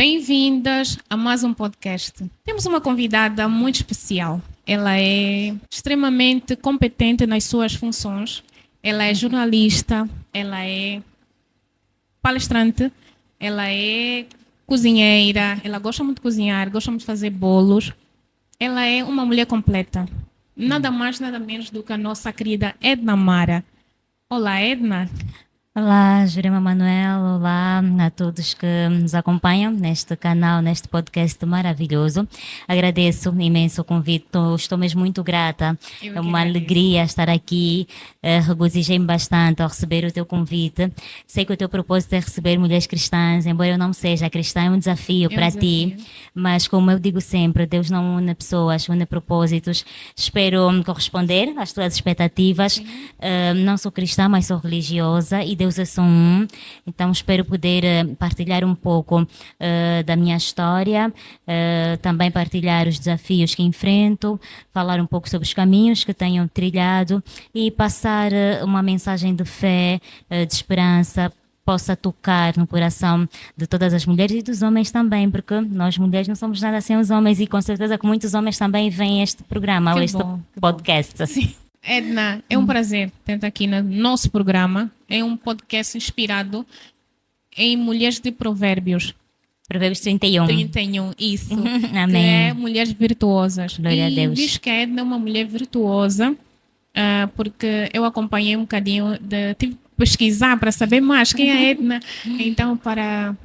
Bem-vindas a mais um podcast. Temos uma convidada muito especial. Ela é extremamente competente nas suas funções. Ela é jornalista, ela é palestrante, ela é cozinheira, ela gosta muito de cozinhar, gosta muito de fazer bolos. Ela é uma mulher completa. Nada mais, nada menos do que a nossa querida Edna Mara. Olá, Edna. Olá, Jurema Manuel, olá a todos que nos acompanham neste canal, neste podcast maravilhoso. Agradeço imenso o convite, estou mesmo muito grata. Eu É que uma agradeço. alegria estar aqui, regozijei-me bastante ao receber o teu convite. Sei que o teu propósito é receber mulheres cristãs, embora eu não seja cristã, é um desafio É um para ti. desafio. Mas como eu digo sempre, Deus não une pessoas, une propósitos. Espero corresponder às tuas expectativas. Não sou cristã, mas sou religiosa e Deus é só um. Então espero poder partilhar um pouco da minha história, também partilhar os desafios que enfrento, falar um pouco sobre os caminhos que tenho trilhado e passar uma mensagem de fé, de esperança, possa tocar no coração de todas as mulheres e dos homens também, porque nós mulheres não somos nada sem os homens e com certeza que muitos homens também veem este programa ou Que este bom, que bom. podcast. Sim. Edna, é um prazer ter-te aqui no nosso programa. É um podcast inspirado em mulheres de provérbios. Provérbios 31. 31, isso. Que Amém. é mulheres virtuosas. Glória a E Deus. diz que a Edna é uma mulher virtuosa, porque eu acompanhei um bocadinho, tive que pesquisar para saber mais quem é a Edna. Então, para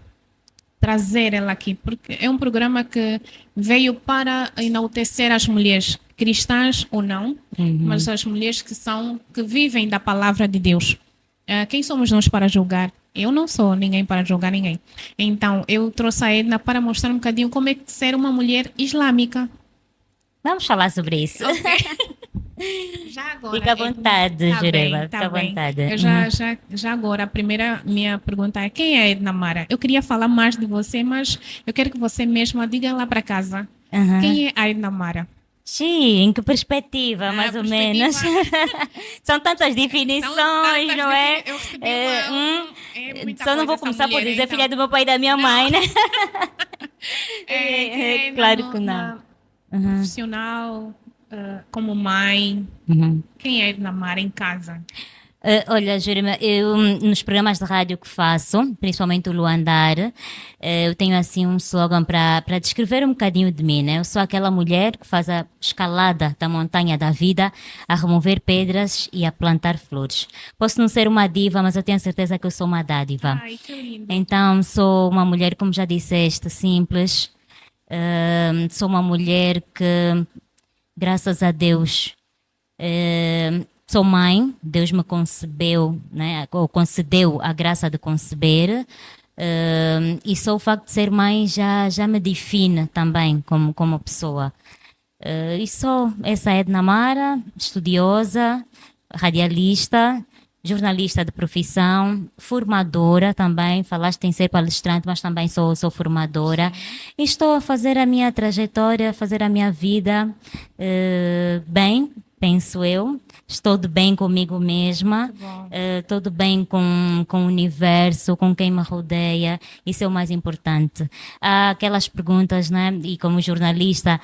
trazer ela aqui, porque é um programa que veio para enaltecer as mulheres cristãs ou não, mas as mulheres que vivem da palavra de Deus. Quem somos nós para julgar? Eu não sou ninguém para julgar ninguém. Então, eu trouxe a Edna para mostrar um bocadinho como é que ser uma mulher islâmica. Vamos falar sobre isso. Já agora. Fica à vontade, Tá Jurema. bem, tá Fica à bem. vontade. Eu já agora, a minha pergunta é: quem é a Edna Mara? Eu queria falar mais de você, mas eu quero que você mesma diga lá para casa. Uhum. Quem é a Edna Mara? Sim, em que perspectiva, mais ou perspectiva. menos? São tantas definições, tantas não é? Eu recebi muita Só não coisa vou essa começar por mulher, dizer então. filha do meu pai e da minha mãe, né? Quem é Claro que não. profissional, como mãe. Uhum. Quem é a Edna Mara em casa? Olha, Jurema, eu nos programas de rádio que faço, principalmente o Luandar, eu tenho assim um slogan para descrever um bocadinho de mim, né? Eu sou aquela mulher que faz a escalada da montanha da vida, a remover pedras e a plantar flores. Posso não ser uma diva, mas eu tenho certeza que eu sou uma dádiva. Ai, que lindo. Então, sou uma mulher, como já disseste, simples. Sou uma mulher que, graças a Deus, sou mãe. Deus me concebeu, né, ou concedeu a graça de conceber. E só o facto de ser mãe já me define também como pessoa. E sou essa Edna Mara, estudiosa, radialista, jornalista de profissão, formadora também. Falaste em ser palestrante, mas também sou formadora. E estou a fazer a minha trajetória, a fazer a minha vida bem, penso eu. Estou de bem comigo mesma, bom. estou de bem com o universo, com quem me rodeia. Isso é o mais importante. Há aquelas perguntas, né? E como jornalista,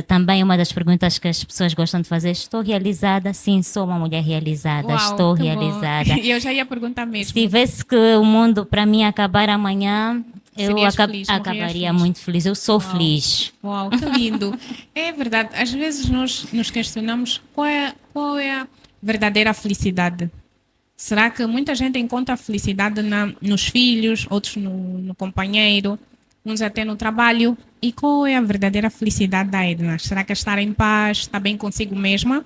também uma das perguntas que as pessoas gostam de fazer: estou realizada? Sim, sou uma mulher realizada. Uau, Estou que bom. realizada. E eu já ia perguntar Se mesmo. tivesse que o mundo para mim acabar amanhã, eu Serias feliz, morrias acabaria feliz. muito feliz. Eu sou Uau. feliz. Uau, que lindo. É verdade. Às vezes nós nos questionamos qual é a verdadeira felicidade. Será que muita gente encontra a felicidade nos filhos, outros no companheiro, uns até no trabalho? E qual é a verdadeira felicidade da Edna? Será que é estar em paz, estar bem consigo mesma?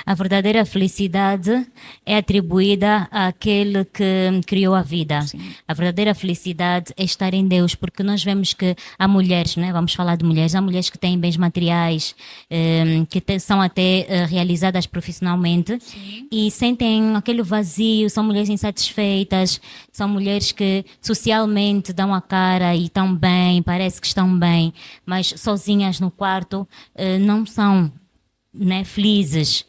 A verdadeira felicidade é atribuída àquele que criou a vida. Sim. A verdadeira felicidade é estar em Deus, porque nós vemos que há mulheres, né? Vamos falar de mulheres, há mulheres que têm bens materiais, são até realizadas profissionalmente. Sim. E sentem aquele vazio, são mulheres insatisfeitas, são mulheres que socialmente dão a cara e estão bem, parece que estão bem, mas sozinhas no quarto não são, né, felizes.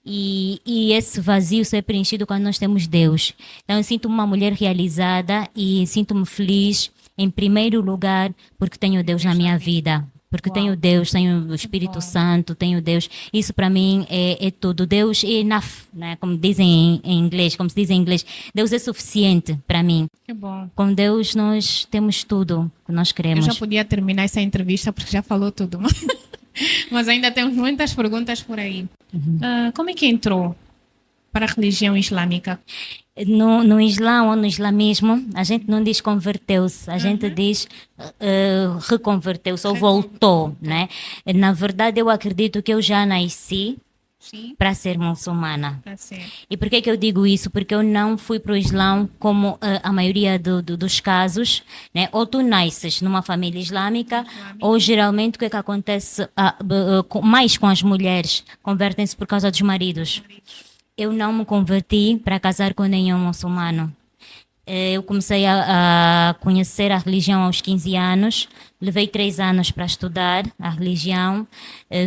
E esse vazio só é preenchido quando nós temos Deus. Então eu sinto-me uma mulher realizada e sinto-me feliz em primeiro lugar, porque tenho Deus na minha vida. Porque tenho Deus, tenho o Espírito Santo, tenho Deus. Isso para mim é tudo. Deus é enough, né? Como dizem em inglês, como se diz em inglês. Deus é suficiente para mim. Que bom. Com Deus nós temos tudo que nós Eu queremos. já podia terminar essa entrevista porque já falou tudo. Mas ainda temos muitas perguntas por aí. Como é que entrou para a religião islâmica? No Islã ou no islamismo, a gente não diz converteu-se, a gente diz reconverteu-se ou voltou, né? Na verdade, eu acredito que eu já nasci Sim, para ser muçulmana. para ser. E por que que eu digo isso? Porque eu não fui para o Islã como a maioria dos casos, né? Ou tu nasces numa família islâmica, ou geralmente o que é que acontece mais com as mulheres? Convertem-se por causa dos maridos. Eu não me converti para casar com nenhum muçulmano. Eu comecei a conhecer a religião aos 15 anos, levei 3 anos para estudar a religião,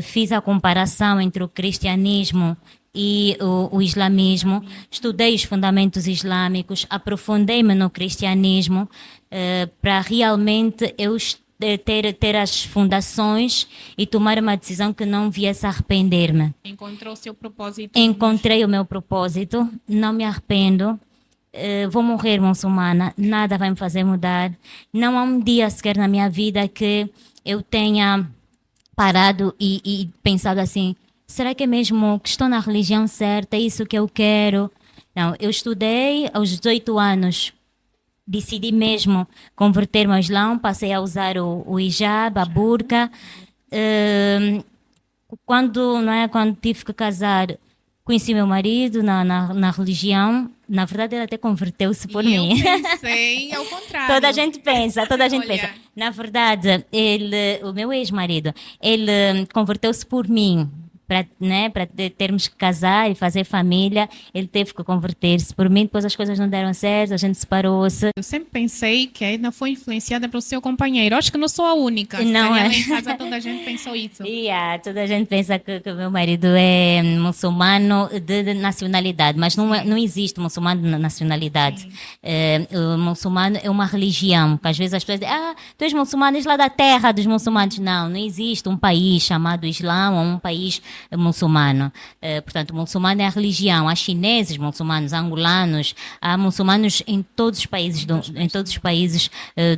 fiz a comparação entre o cristianismo e o islamismo, estudei os fundamentos islâmicos, aprofundei-me no cristianismo para realmente eu ter as fundações e tomar uma decisão que não viesse a arrepender-me. Encontrou o seu propósito. Encontrei o meu propósito, não me arrependo. Vou morrer muçulmana, nada vai me fazer mudar. Não há um dia sequer na minha vida que eu tenha parado e pensado assim: será que é mesmo que estou na religião certa? É isso que eu quero? Não, eu estudei aos 18 anos. Decidi mesmo converter-me ao Islã, passei a usar o hijab, a burca. Quando tive que casar, conheci meu marido na religião. Na verdade, ele até converteu-se por mim. Eu pensei ao contrário. Toda a gente pensa. Olha. Na verdade, o meu ex-marido, ele converteu-se por mim. Para termos que casar e fazer família, ele teve que converter-se por mim. Depois as coisas não deram certo, a gente separou-se. Eu sempre pensei que a Edna foi influenciada pelo seu companheiro. Acho que não sou a única. Não é. Lá em casa toda a gente pensou isso. Toda a gente pensa que meu marido é muçulmano de nacionalidade, mas não existe muçulmano de nacionalidade. O muçulmano é uma religião, que às vezes as pessoas dizem: tu és muçulmano, és lá da terra dos muçulmanos. Não existe um país chamado Islã ou um país muçulmano. Portanto, o muçulmano é a religião. Há chineses muçulmanos, há angolanos, há muçulmanos em todos os países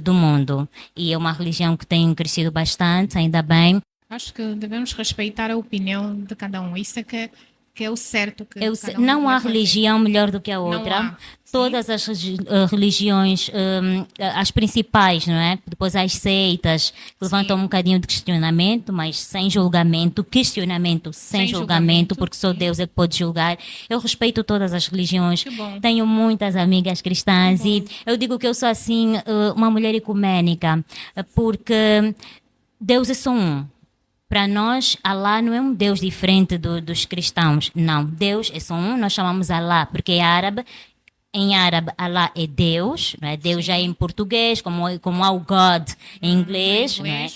do mundo. E é uma religião que tem crescido bastante, ainda bem. Acho que devemos respeitar a opinião de cada um. Isso é que é o certo que cada um não há devia religião melhor do que a fazer. outra. Não há. Todas as religiões, as principais, não é? Depois há as seitas, que levantam um bocadinho de questionamento, mas sem julgamento. Questionamento sem julgamento, porque só Deus é que pode julgar. Eu respeito todas as religiões. Que bom. Tenho muitas amigas cristãs e eu digo que eu sou assim, uma mulher ecumênica, porque Deus é só um. Para nós, Allah não é um Deus diferente dos cristãos. Não, Deus é só um, nós chamamos Allah, porque é árabe. Em árabe, Allah é Deus, não é? Deus já é em português, como há o God em inglês, não é?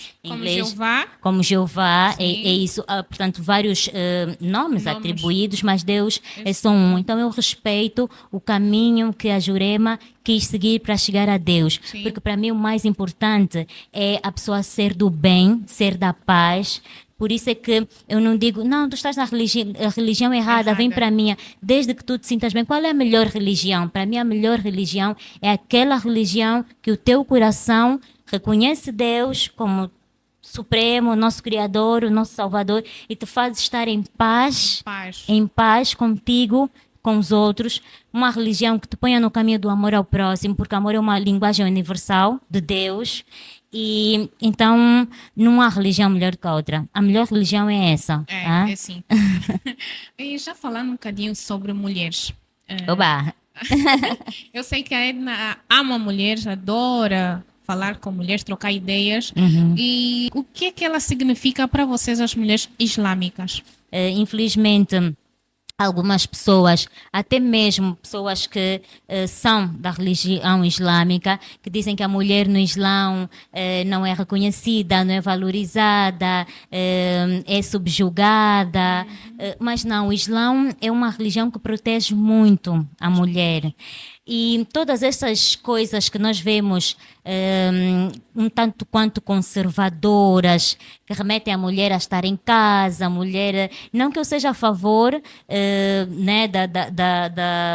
Como Jeová, é isso. Portanto, vários nomes atribuídos, mas Deus é só um. Então, eu respeito o caminho que a Jurema quis seguir para chegar a Deus. Sim. Porque para mim o mais importante é a pessoa ser do bem, ser da paz. Por isso é que eu não digo: não, tu estás na religião errada, vem para a minha. Desde que tu te sintas bem, qual é a melhor religião? Para mim, a melhor religião é aquela religião que o teu coração reconhece Deus como Supremo, o nosso Criador, o nosso Salvador, e te faz estar em paz contigo, com os outros. Uma religião que te ponha no caminho do amor ao próximo, porque amor é uma linguagem universal de Deus. E então não há religião melhor que a outra. A melhor religião é essa. É sim. E já falando um bocadinho sobre mulheres. Oba! Eu sei que a Edna ama mulheres, adora falar com mulheres, trocar ideias. E o que é que ela significa para vocês, as mulheres islâmicas? Infelizmente, algumas pessoas, até mesmo pessoas que são da religião islâmica, que dizem que a mulher no Islã não é reconhecida, não é valorizada, é subjugada. Mas não, o Islã é uma religião que protege muito a mulher. E todas essas coisas que nós vemos um tanto quanto conservadoras, que remetem a mulher a estar em casa, a mulher... Não que eu seja a favor né,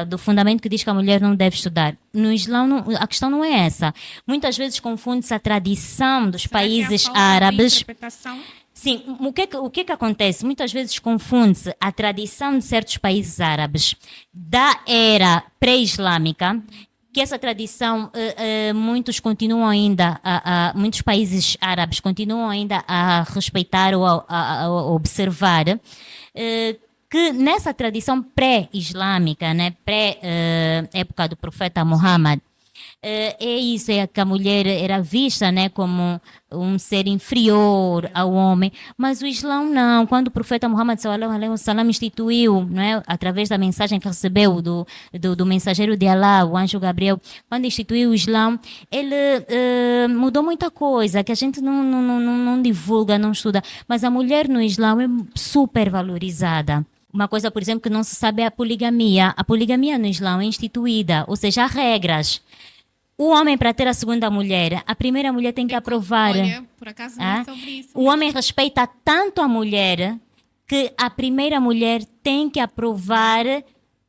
do fundamento que diz que a mulher não deve estudar. No Islã, a questão não é essa. Muitas vezes confunde-se a tradição dos Será que é a países falta de árabes. interpretação? Sim, o que que acontece? Muitas vezes confunde-se a tradição de certos países árabes da era pré-islâmica, que essa tradição, muitos continuam ainda, muitos países árabes continuam ainda a respeitar ou a observar, que nessa tradição pré-islâmica, né, pré-época do profeta Muhammad, é isso, é que a mulher era vista, né, como um ser inferior ao homem, mas o Islã não. Quando o profeta Muhammad sallallahu alaihi wasallam instituiu, né, através da mensagem que recebeu do mensageiro de Allah, o anjo Gabriel, quando instituiu o Islã, ele mudou muita coisa que a gente não divulga, não estuda, mas a mulher no Islã é super valorizada. Uma coisa, por exemplo, que não se sabe é a poligamia. A poligamia no Islã é instituída, ou seja, há regras. O homem, para ter a segunda mulher, a primeira mulher tem que aprovar. Olha, por acaso não é sobre isso. O homem respeita tanto a mulher que a primeira mulher tem que aprovar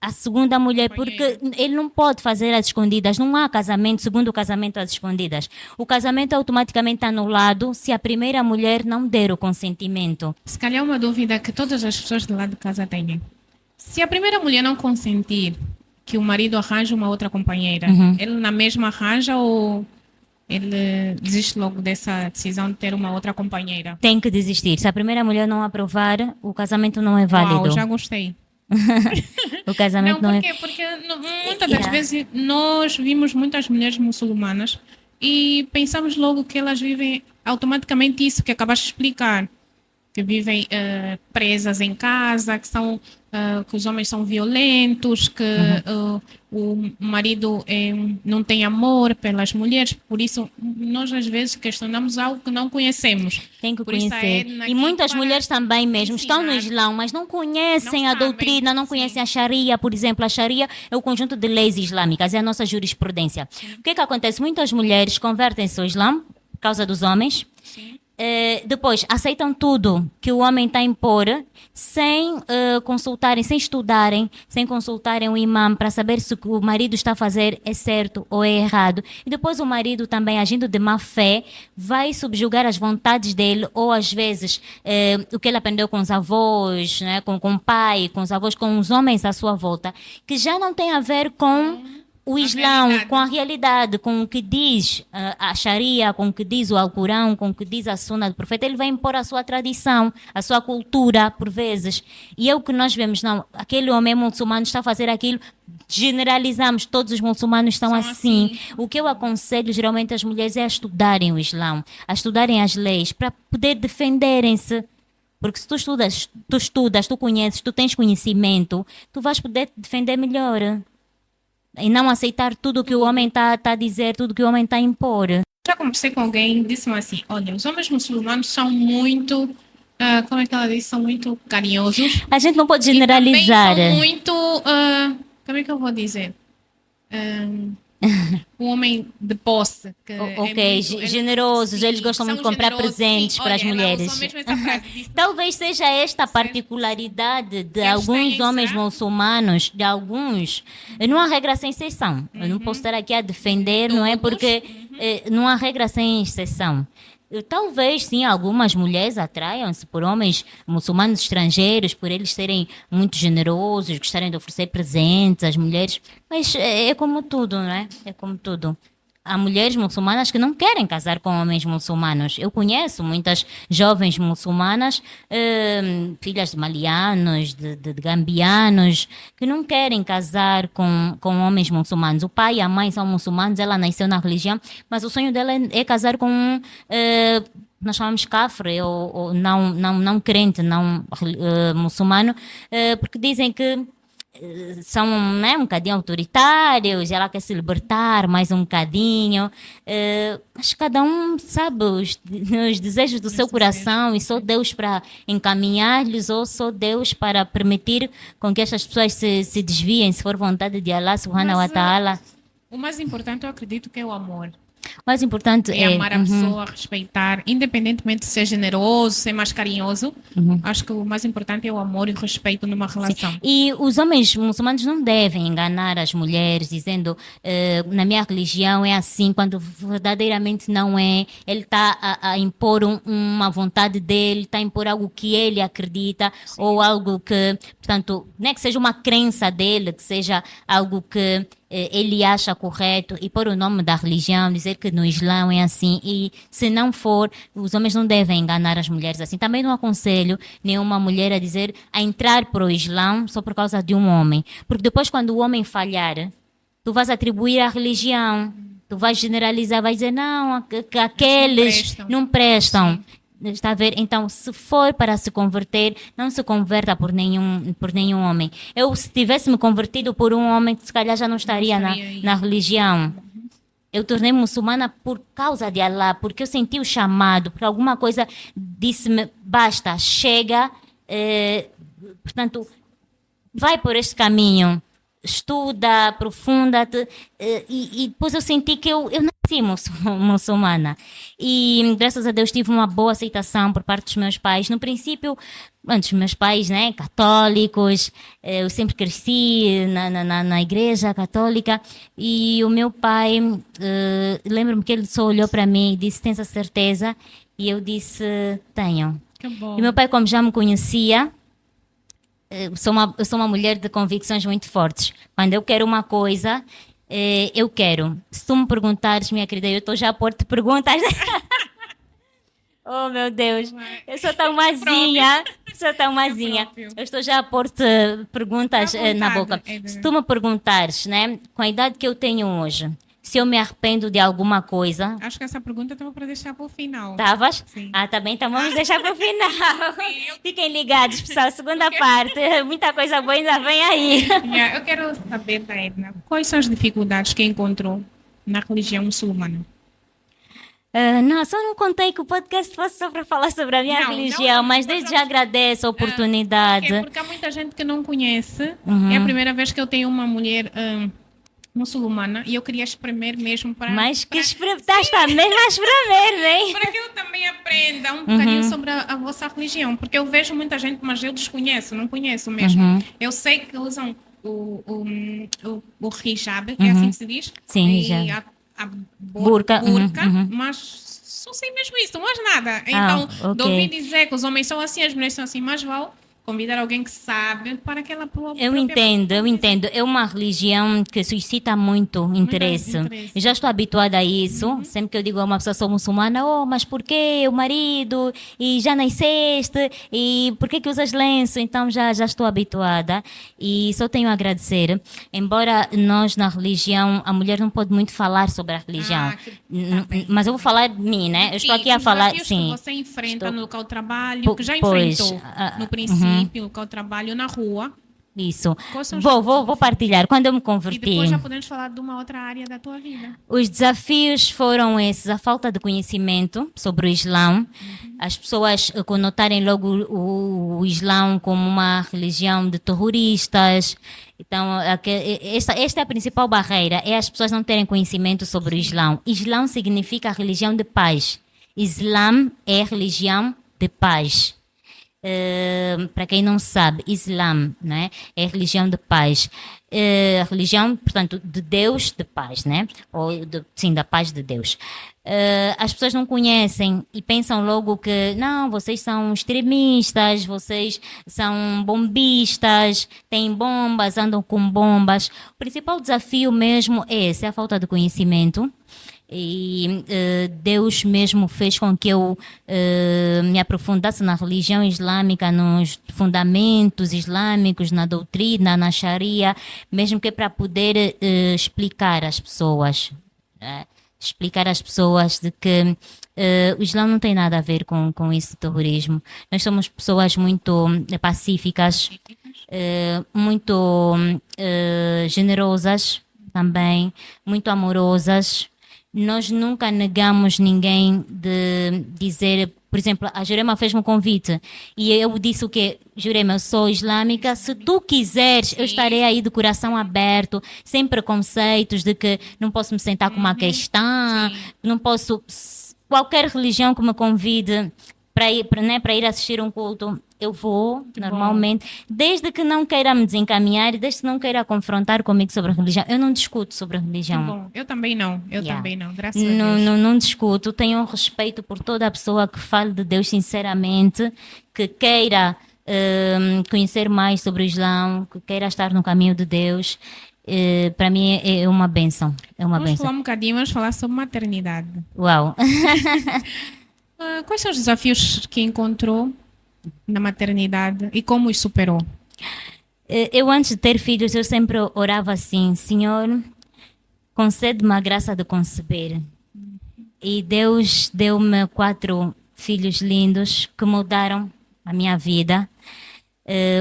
a segunda mulher, porque ele não pode fazer às escondidas. Não há casamento, segundo casamento às escondidas. O casamento é automaticamente anulado se a primeira mulher não der o consentimento. Se calhar uma dúvida que todas as pessoas do lado de casa têm. Se a primeira mulher não consentir que o marido arranja uma outra companheira, ele na mesma arranja ou ele desiste logo dessa decisão de ter uma outra companheira? Tem que desistir. Se a primeira mulher não aprovar, o casamento não é válido. Uau, já gostei. O casamento Não, não por é... quê? Porque muitas das vezes nós vimos muitas mulheres muçulmanas e pensamos logo que elas vivem automaticamente isso que acabaste de explicar. Que vivem presas em casa, que os homens são violentos, que o marido não tem amor pelas mulheres. Por isso, nós às vezes questionamos algo que não conhecemos. Tem que Por isso, conhecer. E muitas mulheres também mesmo estão no Islã, mas não conhecem Não a sabem, doutrina, não conhecem a Sharia, por exemplo. A Sharia é o conjunto de leis islâmicas, é a nossa jurisprudência. O que é que acontece? Muitas mulheres convertem-se ao Islã por causa dos homens. Depois aceitam tudo que o homem está a impor sem consultarem, sem estudarem, sem consultarem o imã para saber se o que o marido está a fazer é certo ou é errado. E depois o marido também, agindo de má fé, vai subjugar as vontades dele ou às vezes o que ele aprendeu com os avós, né, com o pai, com os avós, com os homens à sua volta, que já não tem a ver com o Islã, com a realidade, com o que diz a Sharia, com o que diz o Alcorão, com o que diz a Sunna do Profeta. Ele vai impor a sua tradição, a sua cultura, por vezes. E é o que nós vemos, não, aquele homem muçulmano está a fazer aquilo, generalizamos, todos os muçulmanos estão assim. O que eu aconselho geralmente as mulheres é a estudarem o Islã, a estudarem as leis, para poder defenderem-se. Porque se tu estudas, tu conheces, tu tens conhecimento, tu vais poder te defender melhor. E não aceitar tudo o que o homem está a dizer, tudo que o homem está a impor. Já conversei com alguém, disse-me assim, olha, os homens muçulmanos são muito, como é que ela disse, são muito carinhosos. A gente não pode generalizar. E também são muito, como é que eu vou dizer? Um homem de posse. Que generosos, eles gostam muito de comprar presentes para as mulheres. Ela usou mesmo essa frase, Talvez seja esta a particularidade de alguns homens muçulmanos, de alguns. Não há regra sem exceção. Eu não posso estar aqui a defender, não é? Porque não há regra sem exceção. Talvez, sim, algumas mulheres atraiam-se por homens muçulmanos estrangeiros, por eles serem muito generosos, gostarem de oferecer presentes às mulheres. Mas é como tudo, não é? É como tudo. Há mulheres muçulmanas que não querem casar com homens muçulmanos. Eu conheço muitas jovens muçulmanas, filhas de malianos, de gambianos, que não querem casar com homens muçulmanos. O pai e a mãe são muçulmanos, ela nasceu na religião, mas o sonho dela é casar com um... nós chamamos kafir, ou não crente, não muçulmano, porque dizem que são, né, um bocadinho autoritários, ela quer se libertar mais um bocadinho. Mas cada um sabe os desejos do seu coração e só Deus para encaminhar-lhes ou só Deus para permitir com que estas pessoas se desviem, se for vontade de Allah subhanahu wa Mas ta'ala. o mais importante eu acredito que é o amor. O mais importante É é amar a pessoa, respeitar, independentemente de ser generoso, ser mais carinhoso. Acho que o mais importante é o amor e o respeito numa relação. E os homens muçulmanos não devem enganar as mulheres dizendo na minha religião é assim, quando verdadeiramente não é. Ele está a impor uma vontade dele, está a impor algo que ele acredita ou algo que, portanto, não é que seja uma crença dele, que seja algo que ele acha correto e pôr o nome da religião, dizer que no Islã é assim e se não for, os homens não devem enganar as mulheres assim. Também não aconselho nenhuma mulher a entrar para o Islã só por causa de um homem, porque depois quando o homem falhar, tu vais atribuir à religião, tu vais generalizar, vais dizer não, que aqueles não prestam. Está a ver? Então, se for para se converter, não se converta por nenhum homem. Eu, se tivesse me convertido por um homem, se calhar já não estaria na religião. Eu tornei-me muçulmana por causa de Allah, porque eu senti o chamado, porque alguma coisa disse-me, basta, chega, portanto, vai por este caminho. Estuda, aprofunda-te e depois eu senti que eu nasci muçulmana e graças a Deus tive uma boa aceitação por parte dos meus pais. No princípio, antes dos meus pais, né, católicos, eu sempre cresci na igreja católica e o meu pai, lembro-me que ele só olhou para mim e disse, tens a certeza? E eu disse, tenho. Que bom. E meu pai, como já me conhecia, eu sou uma mulher de convicções muito fortes. Quando eu quero uma coisa, eu quero. Se tu me perguntares, minha querida, eu estou já a pôr-te perguntas. Oh, meu Deus. Eu sou tão mazinha. Eu estou já a pôr-te perguntas na boca. Se tu me perguntares, né, com a idade que eu tenho hoje, se eu me arrependo de alguma coisa. Acho que essa pergunta estava para deixar para o final. Estavas? Sim. Ah, tá bem, então vamos deixar para o final. Fiquem ligados, pessoal. Segunda parte. Muita coisa boa ainda vem aí. Eu quero saber da Edna, quais são as dificuldades que encontrou na religião muçulmana? Não, só não contei que o podcast fosse só para falar sobre a minha religião, mas desde já agradeço a oportunidade. Porque há muita gente que não conhece. É a primeira vez que eu tenho uma mulher muçulmana e eu queria espremer mesmo para... Mas que estás mesmo a espremer, né? Para que eu também aprenda um bocadinho sobre a vossa religião, porque eu vejo muita gente, mas eu desconheço, não conheço mesmo. Eu sei que usam o hijab, é assim que se diz? Sim, hijab. A burca, mas só sei mesmo isso, mais nada. Então, de ouvir dizer que os homens são assim, as mulheres são assim, mas vale convidar alguém que sabe para aquela prova. Eu entendo. É uma religião que suscita muito interesse. Eu já estou habituada a isso. Sempre que eu digo a uma pessoa, sou muçulmana, mas por que o marido? E já nasceste? E por que usas lenço? Então já estou habituada e só tenho a agradecer. Embora nós na religião, a mulher não pode muito falar sobre a religião. Mas eu vou falar de mim, né? Eu estou aqui a falar, sim. Que você enfrenta no local de trabalho, que já enfrentou no princípio. No local de trabalho, na rua. Isso. Vou partilhar. Quando eu me converti... E depois já podemos falar de uma outra área da tua vida. Os desafios foram esses. A falta de conhecimento sobre o Islã. As pessoas conotarem logo o Islã como uma religião de terroristas. Então, esta é a principal barreira. É as pessoas não terem conhecimento sobre o Islã. Islã significa a religião de paz. Islã é religião de paz. Para quem não sabe, Islã, né, é religião de paz. Religião, portanto, de Deus, de paz, né? Sim, da paz de Deus. As pessoas não conhecem e pensam logo que não, vocês são extremistas, vocês são bombistas, têm bombas, andam com bombas. O principal desafio mesmo é esse, é a falta de conhecimento. E Deus mesmo fez com que eu me aprofundasse na religião islâmica, nos fundamentos islâmicos, na doutrina, na Sharia, mesmo que para poder explicar às pessoas, de que o Islã não tem nada a ver com esse terrorismo. Nós somos pessoas muito pacíficas, muito generosas também, muito amorosas. Nós nunca negamos ninguém de dizer, por exemplo, a Jurema fez-me um convite e eu disse o quê? Jurema, eu sou islâmica, se tu quiseres, eu estarei aí de coração aberto, sem preconceitos de que não posso me sentar com uma cristã, não posso... Qualquer religião que me convide para ir assistir um culto, eu vou, normalmente, desde que não queira me desencaminhar, desde que não queira confrontar comigo sobre a religião. Eu não discuto sobre a religião. Bom, eu também não, também não, graças a Não, Deus. não discuto, tenho um respeito por toda a pessoa que fale de Deus sinceramente, que queira conhecer mais sobre o Islão, que queira estar no caminho de Deus. Para mim é uma bênção. É uma Vamos bênção. falar um bocadinho, vamos falar sobre maternidade. Uau! Quais são os desafios que encontrou na maternidade e como os superou? Eu, antes de ter filhos, eu sempre orava assim: Senhor, concede-me a graça de conceber. E Deus deu-me 4 filhos lindos que mudaram a minha vida.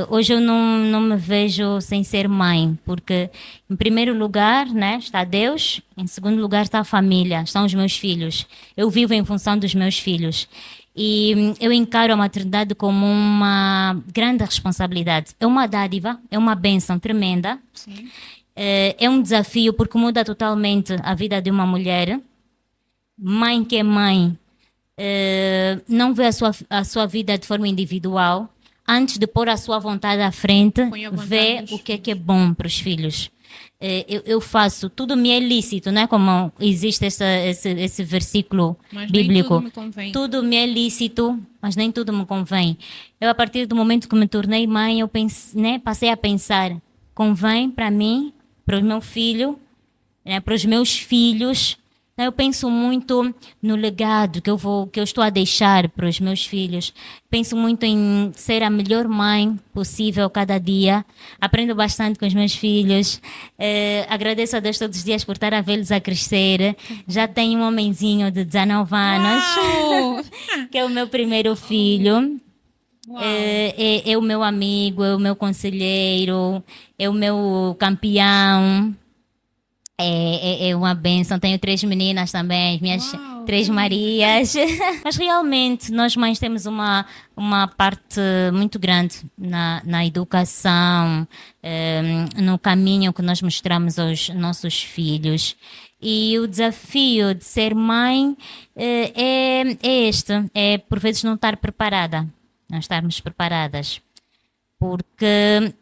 Hoje eu não me vejo sem ser mãe, porque em primeiro lugar, né, está Deus, em segundo lugar está a família, estão os meus filhos. Eu vivo em função dos meus filhos. E eu encaro a maternidade como uma grande responsabilidade. É uma dádiva, é uma bênção tremenda. Sim. É um desafio porque muda totalmente a vida de uma mulher. Mãe que é mãe, não vê a sua vida de forma individual. Antes de pôr a sua vontade à frente, vê o que é bom para os filhos. Eu faço, tudo me é lícito, não é como existe esse versículo Mas bíblico. nem tudo me convém. Tudo me é lícito, mas nem tudo me convém. Eu, a partir do momento que me tornei mãe, eu passei a pensar, convém para mim, para o meu filho, né, para os meus filhos. Eu penso muito no legado que eu estou a deixar para os meus filhos. Penso muito em ser a melhor mãe possível cada dia. Aprendo bastante com os meus filhos. Agradeço a Deus todos os dias por estar a vê-los a crescer. Já tenho um homenzinho de 19 anos, que é o meu primeiro filho. É o meu amigo, é o meu conselheiro, é o meu campeão. É uma bênção. Tenho 3 meninas também, minhas 3 Marias. Mas realmente nós mães temos uma parte muito grande na educação, no caminho que nós mostramos aos nossos filhos. E o desafio de ser mãe é este, é por vezes não estar preparada, não estarmos preparadas. Porque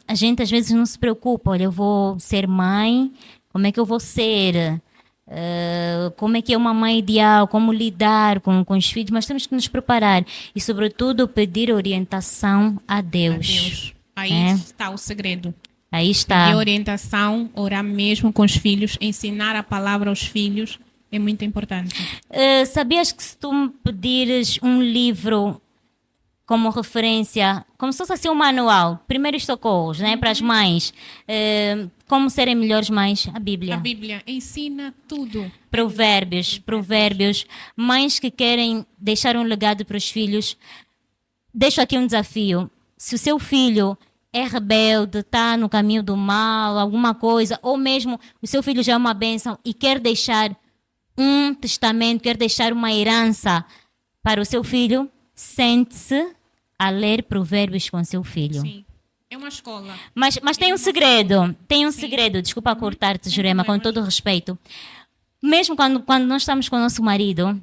a gente às vezes não se preocupa, olha, eu vou ser mãe, como é que eu vou ser? Como é que é uma mãe ideal? Como lidar com os filhos? Mas temos que nos preparar e, sobretudo, pedir orientação a Deus. Aí está o segredo. Aí está. Pedir orientação, orar mesmo com os filhos, ensinar a palavra aos filhos é muito importante. Sabias que se tu me pedires um livro como referência, como se fosse assim um manual, primeiros socorros, né, para as mães, como serem melhores mães, a Bíblia. A Bíblia ensina tudo. Provérbios, mães que querem deixar um legado para os filhos. Deixo aqui um desafio: se o seu filho é rebelde, está no caminho do mal, alguma coisa, ou mesmo o seu filho já é uma bênção e quer deixar um testamento, quer deixar uma herança para o seu filho, sente-se a ler Provérbios com seu filho. Sim, é uma escola. Mas tem um segredo, desculpa cortar-te, Jurema, com todo o respeito. Mesmo quando nós estamos com o nosso marido,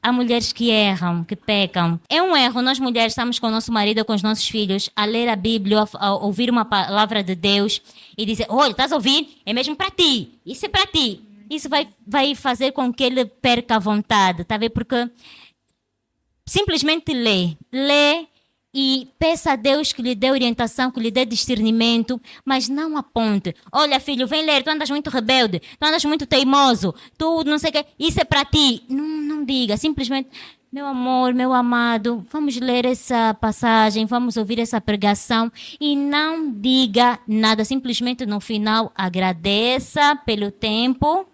há mulheres que erram, que pecam. É um erro, nós mulheres estamos com o nosso marido, com os nossos filhos, a ler a Bíblia, a ouvir uma palavra de Deus e dizer, olha, estás a ouvir? É mesmo para ti, isso é para ti. Isso vai fazer com que ele perca a vontade, tá vendo? Porque simplesmente lê e peça a Deus que lhe dê orientação, que lhe dê discernimento, mas não aponte. Olha, filho, vem ler, tu andas muito rebelde, tu andas muito teimoso, tu não sei o que, isso é para ti. Não diga, simplesmente, meu amor, meu amado, vamos ler essa passagem, vamos ouvir essa pregação e não diga nada, simplesmente no final agradeça pelo tempo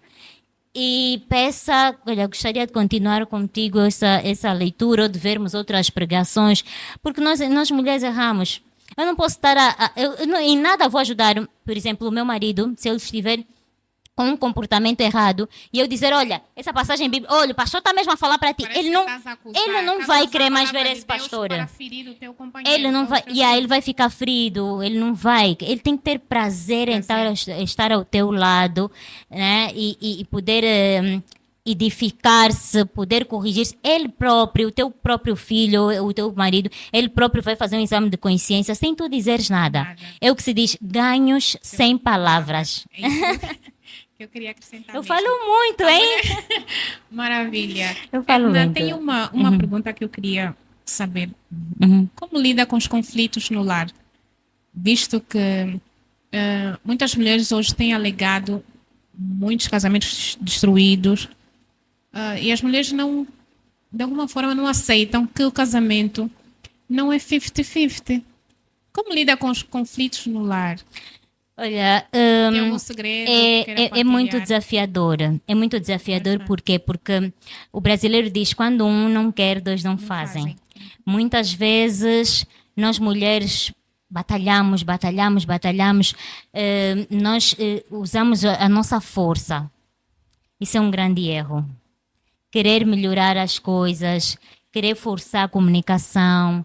e peça, olha, gostaria de continuar contigo essa leitura ou de vermos outras pregações, porque nós mulheres erramos. Eu não posso estar em nada vou ajudar, por exemplo, o meu marido, se ele estiver com um comportamento errado, e eu dizer, olha, essa passagem bíblica, olha, o pastor está mesmo a falar para ti. Parece Ele que não, estás a acusar, ele não estás a vai usar querer a mais palavra ver de esse Deus pastor. para ferir o teu companheiro. Ele não vai, ele vai ficar ferido, ele não vai. Ele tem que ter prazer em estar ao teu lado, né? E poder edificar-se, poder corrigir-se. Ele próprio, o teu próprio filho, o teu marido, ele próprio vai fazer um exame de consciência sem tu dizeres nada. É o que se diz, ganhos sem palavras. É isso que eu queria acrescentar. Eu mesmo. falo muito, hein? Maravilha. Eu falo Edna, muito. tem uma pergunta que eu queria saber. Uhum. Como lida com os conflitos no lar? Visto que muitas mulheres hoje têm alegado muitos casamentos destruídos e as mulheres não, de alguma forma, não aceitam que o casamento não é 50-50. Como lida com os conflitos no lar? Olha, Tem algum segredo que queira é muito partilhar? desafiador. É muito desafiador por quê? Porque o brasileiro diz, quando um não quer, dois não fazem. Muitas vezes, nós mulheres batalhamos. Nós usamos a nossa força. Isso é um grande erro. Querer melhorar as coisas, querer forçar a comunicação,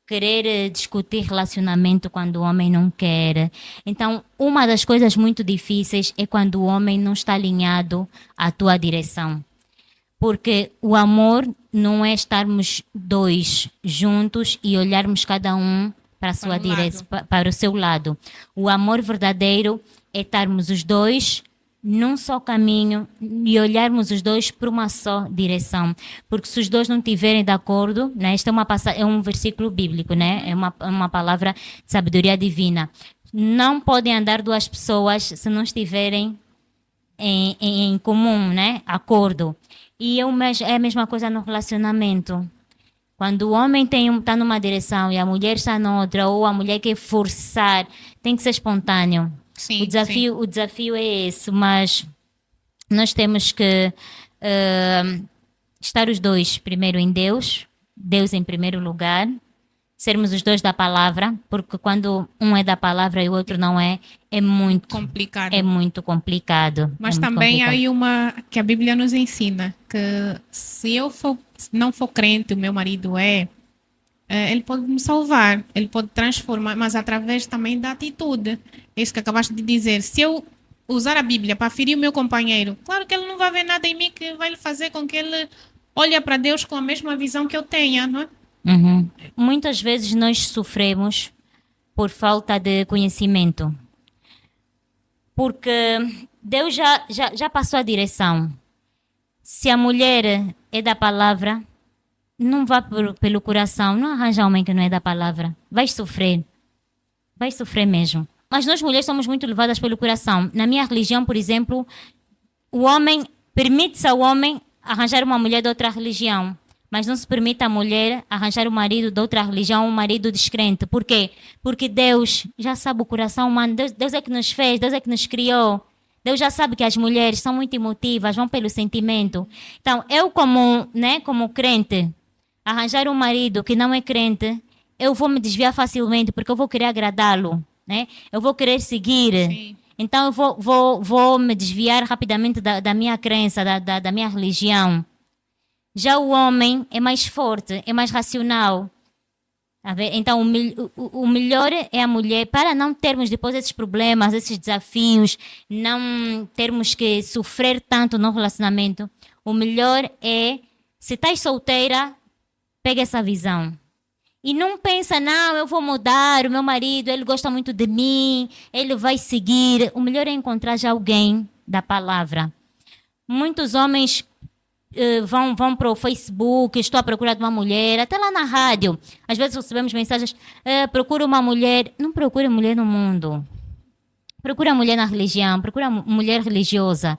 querer discutir relacionamento quando o homem não quer. Então, uma das coisas muito difíceis é quando o homem não está alinhado à tua direção. Porque o amor não é estarmos dois juntos e olharmos cada um para a sua direção, para o seu lado. O amor verdadeiro é estarmos os dois num só caminho e olharmos os dois para uma só direção. Porque se os dois não estiverem de acordo, né, esta é um versículo bíblico, né, é uma palavra de sabedoria divina. Não podem andar duas pessoas se não estiverem em comum, né, acordo. E é a mesma coisa no relacionamento. Quando o homem está numa direção e a mulher está noutra, ou a mulher quer forçar, tem que ser espontâneo. Sim, O desafio é esse, mas nós temos que estar os dois primeiro em Deus em primeiro lugar, sermos os dois da palavra, porque quando um é da palavra e o outro não é muito complicado. É muito complicado. Mas muito também complicado. há aí uma que a Bíblia nos ensina, que se eu não for crente, o meu marido ele pode me salvar, ele pode transformar, mas através também da atitude. É isso que acabaste de dizer. Se eu usar a Bíblia para ferir o meu companheiro, claro que ele não vai ver nada em mim que vai fazer com que ele olhe para Deus com a mesma visão que eu tenha, não é? Uhum. Muitas vezes nós sofremos por falta de conhecimento. Porque Deus já passou a direção. Se a mulher é da palavra, não vá pelo coração, não arranja homem que não é da palavra. Vai sofrer mesmo. Mas nós mulheres somos muito levadas pelo coração. Na minha religião, por exemplo, permite-se ao homem arranjar uma mulher de outra religião, mas não se permite à mulher arranjar um marido de outra religião, um marido descrente. Por quê? Porque Deus já sabe o coração humano. Deus é que nos fez, Deus é que nos criou. Deus já sabe que as mulheres são muito emotivas, vão pelo sentimento. Então, eu como crente, arranjar um marido que não é crente, eu vou me desviar facilmente, porque eu vou querer agradá-lo, né? Eu vou querer seguir. Sim. Então, eu vou me desviar rapidamente da minha crença, da minha religião. Já o homem é mais forte, é mais racional. Então, o melhor é a mulher, para não termos depois esses problemas, esses desafios, não termos que sofrer tanto no relacionamento. O melhor é, se estás solteira, pega essa visão. E não pensa, não, eu vou mudar, o meu marido, ele gosta muito de mim, ele vai seguir. O melhor é encontrar já alguém da palavra. Muitos homens vão para o Facebook, estou à procura de uma mulher, até lá na rádio. Às vezes recebemos mensagens, procura uma mulher. Não procura mulher no mundo. Procura mulher na religião, procura mulher religiosa.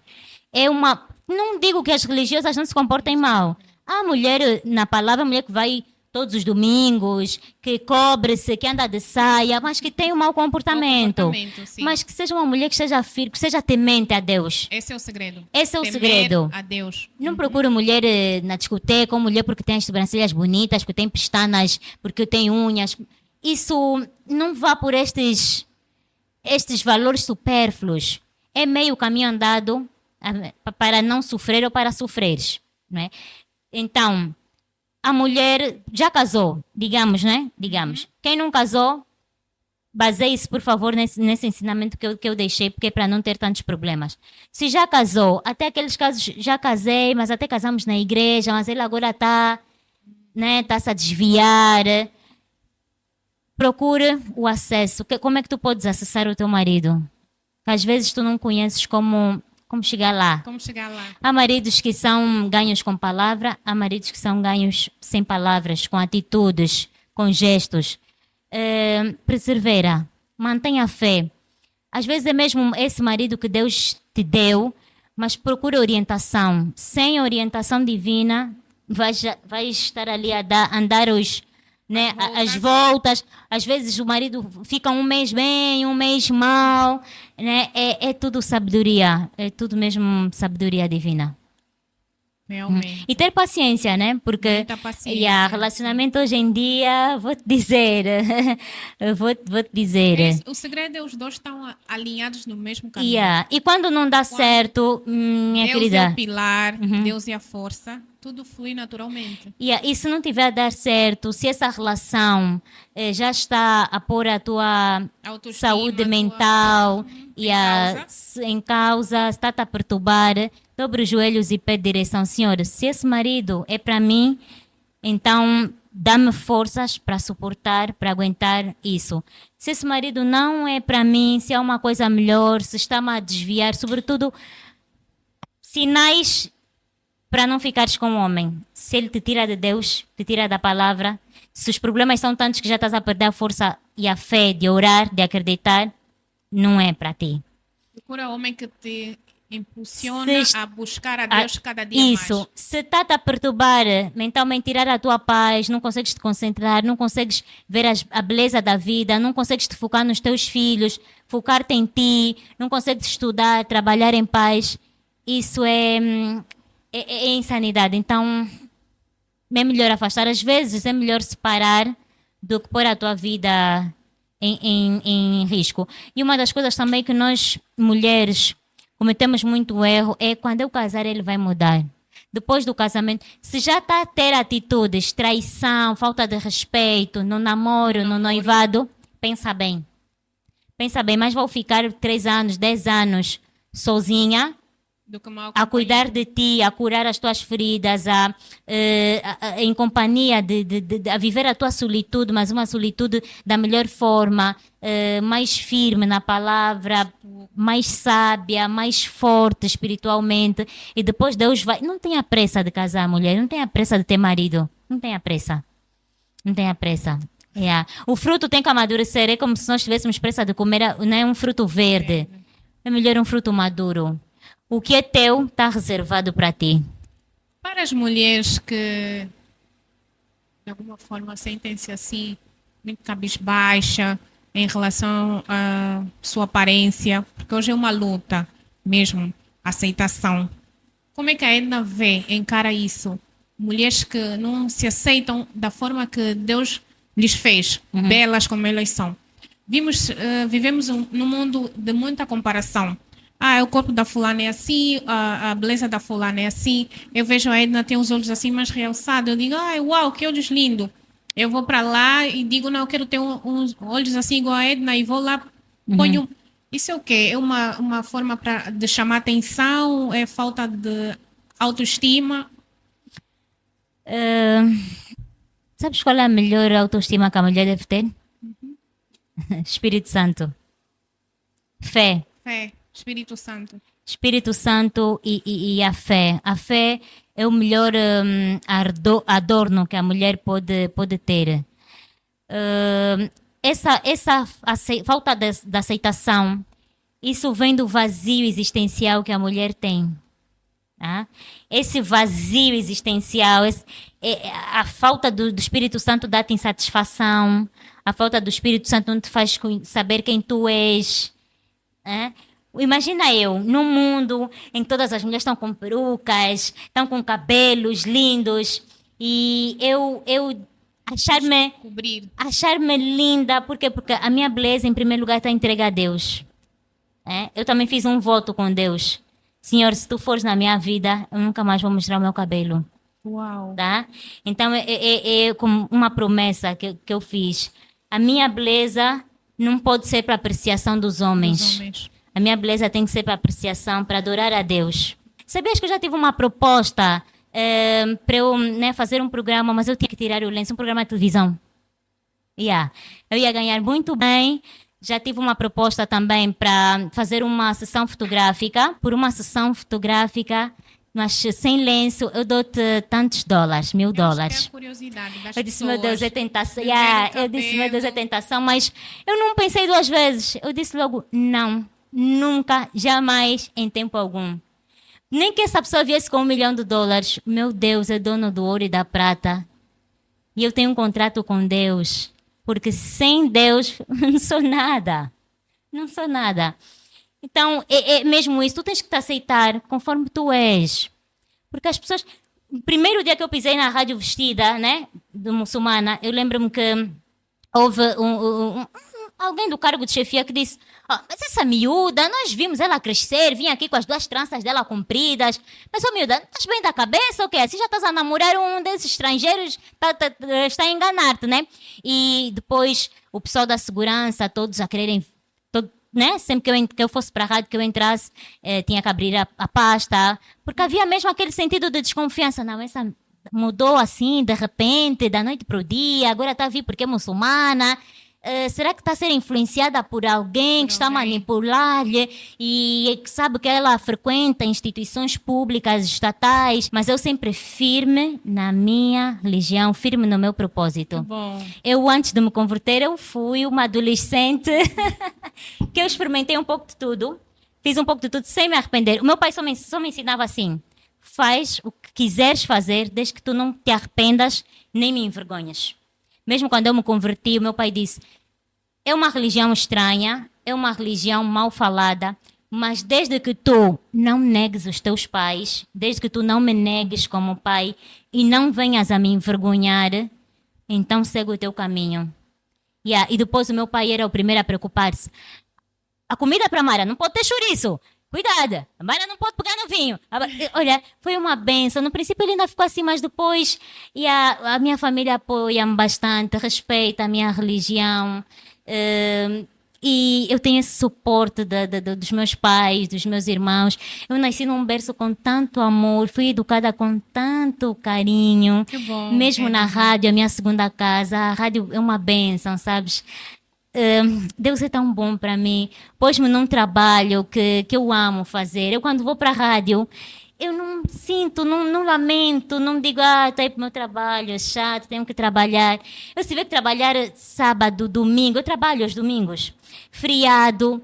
Não digo que as religiosas não se comportem mal. Há mulher na palavra, a mulher que vai todos os domingos, que cobre-se, que anda de saia, mas que tem um mau comportamento. Sim. Mas que seja uma mulher que seja firme, que seja temente a Deus. Esse é o segredo. Esse é o Temer segredo. a Deus. Não procuro mulher na discoteca, ou mulher porque tem as sobrancelhas bonitas, porque tem pestanas, porque tem unhas. isso não vá por estes valores supérfluos. É meio caminho andado para não sofrer ou para sofreres, não é? Então, a mulher já casou, digamos, né? Digamos. Quem não casou, baseie-se, por favor, nesse ensinamento que eu deixei, porque é para não ter tantos problemas. Se já casou, até aqueles casos, já casei, mas até casamos na igreja, mas ele agora está, né, tá-se a desviar. Procure o acesso. Como é que tu podes acessar o teu marido? Às vezes tu não conheces como chegar lá. Como chegar lá? Há maridos que são ganhos com palavra, há maridos que são ganhos sem palavras, com atitudes, com gestos. Persevera, mantenha a fé. Às vezes é mesmo esse marido que Deus te deu, mas procura orientação. Sem orientação divina, vai estar ali a andar as voltas. Às vezes o marido fica um mês bem, um mês mal, né? É tudo sabedoria, é tudo mesmo sabedoria divina. Realmente. E ter paciência, né? Porque Muita paciência. relacionamento hoje em dia, vou-te dizer, O segredo é os dois estão alinhados no mesmo caminho. E quando não dá certo, minha Deus querida. é o pilar, Deus é a força, tudo flui naturalmente. E se não tiver a dar certo, se essa relação já está a pôr a tua Autoestima, saúde mental em em causa, está-te a perturbar, dobre os joelhos e pede direção. Senhor, se esse marido é para mim, então dá-me forças para suportar, para aguentar isso. Se esse marido não é para mim, se é uma coisa melhor, se está-me a desviar, sobretudo sinais para não ficares com o homem. Se ele te tira de Deus, te tira da palavra, se os problemas são tantos que já estás a perder a força e a fé de orar, de acreditar, não é para ti. Procura homem que te impulsiona a buscar a Deus cada dia mais. Isso. Se está-te a perturbar mentalmente, tirar a tua paz, não consegues te concentrar, não consegues ver a beleza da vida, não consegues te focar nos teus filhos, focar-te em ti, não consegues estudar, trabalhar em paz, isso é insanidade. Então, é melhor afastar. Às vezes é melhor separar do que pôr a tua vida em risco. E uma das coisas também que nós, mulheres, cometemos muito erro é quando eu casar, ele vai mudar. Depois do casamento, se já está a ter atitudes, traição, falta de respeito no namoro, no noivado, pensa bem. Pensa bem, mas vou ficar 3 anos, 10 anos sozinha, a cuidar de ti, a curar as tuas feridas, em companhia, a viver a tua solitude, mas uma solitude da melhor forma, mais firme na palavra, mais sábia, mais forte espiritualmente. E depois Deus vai... Não tenha pressa de casar, mulher, não tenha pressa de ter marido, não tenha pressa. Não tenha pressa. O fruto tem que amadurecer, é como se nós tivéssemos pressa de comer, não é um fruto verde, é melhor um fruto maduro. O que é teu está reservado para ti. Para as mulheres que, de alguma forma, sentem-se assim, muito cabisbaixa em relação à sua aparência, porque hoje é uma luta mesmo, aceitação. Como é que a Edna encara isso? Mulheres que não se aceitam da forma que Deus lhes fez, belas como elas são. Vivemos num mundo de muita comparação. O corpo da fulana é assim, a beleza da fulana é assim. Eu vejo a Edna tem os olhos assim mais realçados. Eu digo, uau, que olhos lindos. Eu vou para lá e digo, não, eu quero ter uns olhos assim igual a Edna e vou lá, ponho... Isso é o quê? É uma forma de chamar atenção? É falta de autoestima? Sabes qual é a melhor autoestima que a mulher deve ter? Espírito Santo. Fé. Espírito Santo. Espírito Santo e a fé. A fé é o melhor adorno que a mulher pode ter. Essa falta de aceitação, isso vem do vazio existencial que a mulher tem. Esse vazio existencial, a falta do Espírito Santo dá-te insatisfação, a falta do Espírito Santo não te faz saber quem tu és. Imagina eu, num mundo em que todas as mulheres estão com perucas, estão com cabelos lindos, e eu achar-me Cobrir. achar-me linda, por quê? Porque a minha beleza, em primeiro lugar, está entregue a Deus. Eu também fiz um voto com Deus. Senhor, se tu fores na minha vida, eu nunca mais vou mostrar o meu cabelo, Uau. tá? Então, é como uma promessa que eu fiz. A minha beleza não pode ser para apreciação dos Dos homens. homens. A minha beleza tem que ser para apreciação, para adorar a Deus. Sabias que eu já tive uma proposta para eu, né, fazer um programa, mas eu tinha que tirar o lenço, um programa de televisão. Eu ia ganhar muito bem. Já tive uma proposta também para fazer uma sessão fotográfica. Por uma sessão fotográfica, mas sem lenço, eu dou-te tantos dólares, $1.000. Acho que é a curiosidade das Eu disse, meu Deus, é pessoas tentação. de verem o Eu disse, meu Deus, é cabelo. tentação, mas eu não pensei duas vezes. Eu disse logo, não, nunca, jamais, em tempo algum. Nem que essa pessoa viesse com $1.000.000. Meu Deus, é dono do ouro e da prata. E eu tenho um contrato com Deus. Porque sem Deus, não sou nada. Não sou nada. Então, é mesmo isso. Tu tens que te aceitar conforme tu és. Porque as pessoas... O primeiro dia que eu pisei na rádio vestida, né, de muçulmana, eu lembro-me que houve alguém do cargo de chefia que disse: mas essa miúda, nós vimos ela crescer, vinha aqui com as 2 tranças dela compridas. Mas, miúda, estás bem da cabeça ou quê? Assim já estás a namorar um desses estrangeiros, está a enganar-te, né? E depois o pessoal da segurança, todos a quererem, né? Sempre que eu fosse para a rádio, que eu entrasse, tinha que abrir a pasta, porque havia mesmo aquele sentido de desconfiança. Não, essa mudou assim, de repente, da noite para o dia, agora está a vir porque é muçulmana. Será que está a ser influenciada por alguém que está a manipular-lhe e que sabe que ela frequenta instituições públicas, estatais? Mas eu sempre firme na minha religião, firme no meu propósito. Bom. Eu, antes de me converter, eu fui uma adolescente que eu experimentei um pouco de tudo. Fiz um pouco de tudo sem me arrepender. O meu pai só me ensinava assim: faz o que quiseres fazer, desde que tu não te arrependas nem me envergonhas. Mesmo quando eu me converti, o meu pai disse: é uma religião estranha, é uma religião mal falada, mas desde que tu não negues os teus pais, desde que tu não me negues como pai e não venhas a me envergonhar, então segue o teu caminho. E depois o meu pai era o primeiro a preocupar-se. A comida para a Mara não pode ter chouriço. Cuidado, a Mara não pode pegar no vinho. Olha, foi uma benção. No princípio ele ainda ficou assim, mas depois a minha família apoia-me bastante, respeita a minha religião. E eu tenho esse suporte dos meus pais, dos meus irmãos. Eu nasci num berço com tanto amor, fui educada com tanto carinho. Que bom. Mesmo na rádio, a minha segunda casa, a rádio é uma bênção, sabes? Deus é tão bom para mim. Pôs-me num trabalho que eu amo fazer. Eu, quando vou para a rádio, eu não sinto, não lamento, não digo, está aí para o meu trabalho, é chato, tenho que trabalhar. Eu, se tiver que trabalhar sábado, domingo, eu trabalho aos domingos. Feriado,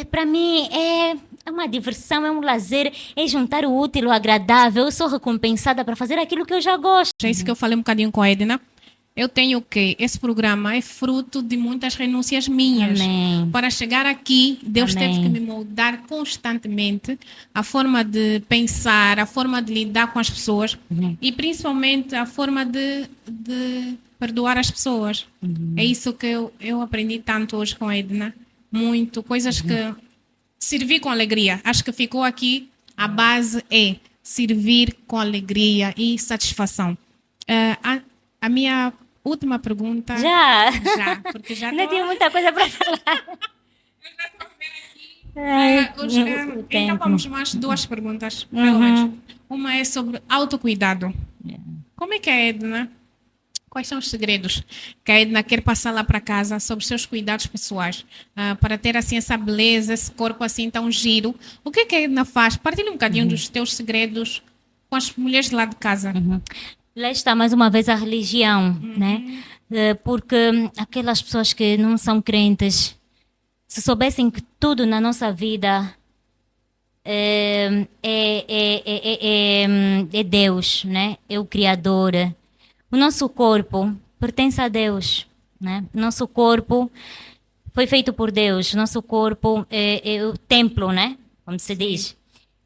para mim é uma diversão, é um lazer, é juntar o útil ao agradável. Eu sou recompensada para fazer aquilo que eu já gosto. É isso que eu falei um bocadinho com a Edna. Eu tenho que esse programa é fruto de muitas renúncias minhas. Amém. Para chegar aqui, Deus Amém. teve que me moldar constantemente a forma de pensar, a forma de lidar com as pessoas e principalmente a forma de perdoar as pessoas. É isso que eu aprendi tanto hoje com a Edna. Muito. Coisas que servir com alegria. Acho que ficou aqui. A base é servir com alegria e satisfação. A minha última pergunta. Já, Porque já ainda tô- tinha muita coisa para falar. Então vamos mais 2 perguntas, pelo menos. Uma é sobre autocuidado. Como é que é, Edna? Quais são os segredos que a Edna quer passar lá para casa sobre os seus cuidados pessoais? Para ter assim essa beleza, esse corpo assim tão giro. O que é que a Edna faz? Partilha um bocadinho dos teus segredos com as mulheres lá de casa. Lá está mais uma vez a religião, né? Porque aquelas pessoas que não são crentes, se soubessem que tudo na nossa vida é Deus, né? É o Criador. O nosso corpo pertence a Deus, né? Nosso corpo foi feito por Deus. Nosso corpo é o templo, né? Como se diz.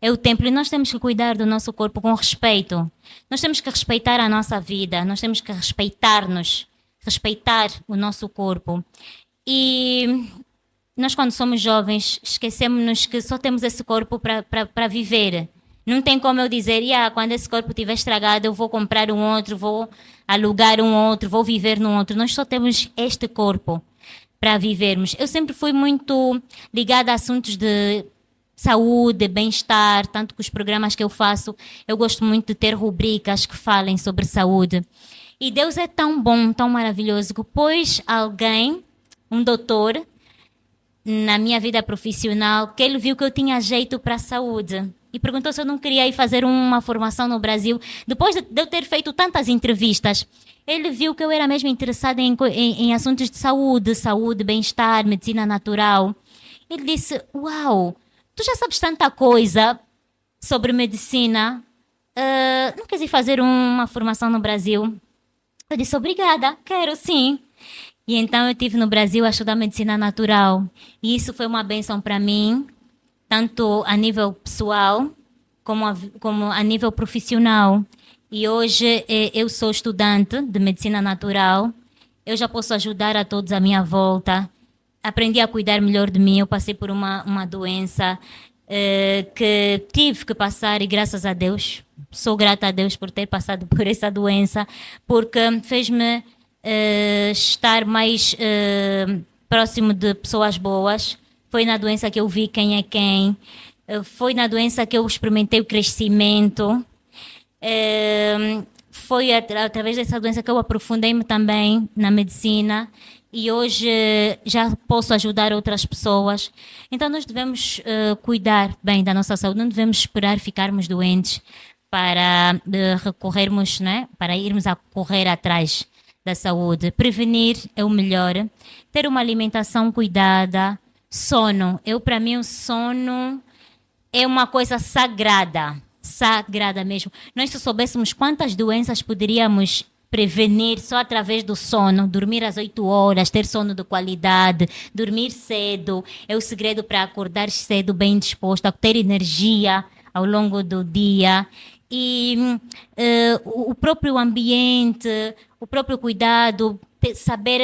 É o templo e nós temos que cuidar do nosso corpo com respeito. Nós temos que respeitar a nossa vida, nós temos que respeitar-nos. respeitar o nosso corpo. E nós, quando somos jovens, esquecemos-nos que só temos esse corpo para viver. Não tem como eu dizer, quando esse corpo estiver estragado, eu vou comprar um outro, vou alugar um outro, vou viver num outro. Nós só temos este corpo para vivermos. Eu sempre fui muito ligada a assuntos de saúde, bem-estar, tanto que os programas que eu faço, eu gosto muito de ter rubricas que falem sobre saúde. E Deus é tão bom, tão maravilhoso, que pôs alguém, um doutor, na minha vida profissional, que ele viu que eu tinha jeito para a saúde. E perguntou se eu não queria ir fazer uma formação no Brasil. Depois de eu ter feito tantas entrevistas, ele viu que eu era mesmo interessada em assuntos de saúde, bem-estar, medicina natural. Ele disse, uau, tu já sabes tanta coisa sobre medicina, não queres ir fazer uma formação no Brasil? Eu disse, obrigada, quero sim. E então eu estive no Brasil a estudar medicina natural. E isso foi uma bênção para mim, tanto a nível pessoal como a nível profissional. E hoje eu sou estudante de medicina natural. Eu já posso ajudar a todos à minha volta. Aprendi a cuidar melhor de mim. Eu passei por uma doença que tive que passar e graças a Deus, sou grata a Deus por ter passado por essa doença, porque fez-me estar mais próximo de pessoas boas. Foi na doença que eu vi quem é quem. Foi na doença que eu experimentei o crescimento. Foi através dessa doença que eu aprofundei-me também na medicina e hoje já posso ajudar outras pessoas. Então nós devemos cuidar bem da nossa saúde, não devemos esperar ficarmos doentes para recorrermos, né, para irmos a correr atrás da saúde. Prevenir é o melhor. Ter uma alimentação cuidada. Sono. Para mim, o sono é uma coisa sagrada. Sagrada mesmo. Nós, se soubéssemos quantas doenças poderíamos prevenir só através do sono, dormir às 8 horas, ter sono de qualidade, dormir cedo, é o segredo para acordar cedo, bem disposto, a ter energia ao longo do dia. E o próprio ambiente, o próprio cuidado, saber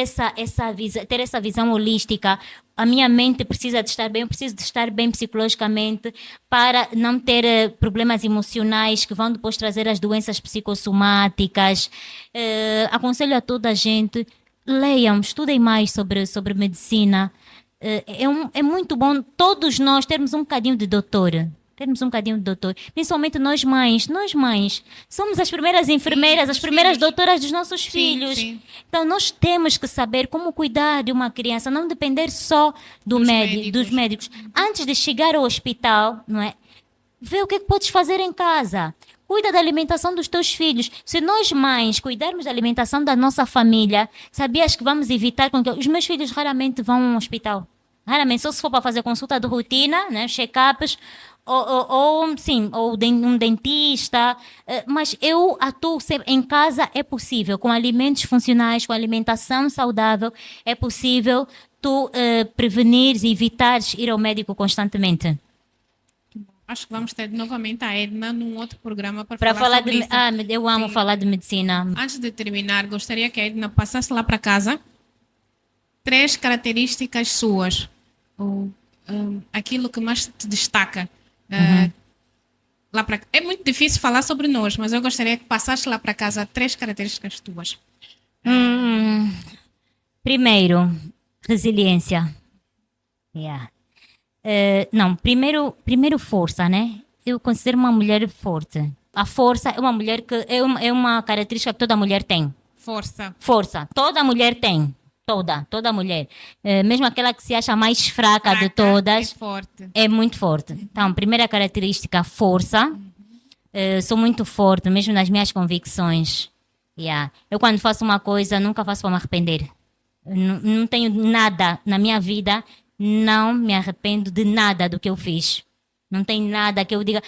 ter essa visão holística. A minha mente precisa de estar bem, eu preciso de estar bem psicologicamente para não ter problemas emocionais que vão depois trazer as doenças psicossomáticas. Aconselho a toda a gente, leiam, estudem mais sobre medicina. É muito bom todos nós termos um bocadinho de doutor. Principalmente nós mães, somos as primeiras enfermeiras, sim, as primeiras filhos. doutoras dos nossos filhos. Sim. Então nós temos que saber como cuidar de uma criança, não depender só dos médicos. Antes de chegar ao hospital, não é? Vê o que podes fazer em casa. Cuida da alimentação dos teus filhos. Se nós mães cuidarmos da alimentação da nossa família, sabias que vamos evitar com que os meus filhos raramente vão ao hospital. Raramente, só se for para fazer consulta de rotina, né, check-ups, ou um dentista, mas eu atuo sempre em casa, é possível, com alimentos funcionais, com alimentação saudável, é possível tu prevenires e evitares ir ao médico constantemente. Acho que vamos ter novamente a Edna num outro programa para falar sobre isso. Eu amo falar de medicina. Antes de terminar, gostaria que a Edna passasse lá para casa 3 características suas, ou aquilo que mais te destaca. Lá pra... É muito difícil falar sobre nós, mas eu gostaria que passasse lá para casa 3 características tuas. Primeiro, resiliência. Não, primeiro força, né? Eu considero uma mulher forte. A força é uma mulher que é uma característica que toda mulher tem. Força. Toda mulher tem. Toda mulher. Mesmo aquela que se acha mais fraca de todas. É forte. É muito forte. Então, primeira característica, força. Sou muito forte, mesmo nas minhas convicções. Eu, quando faço uma coisa, nunca faço para me arrepender. Não tenho nada na minha vida, não me arrependo de nada do que eu fiz. Não tem nada que eu diga,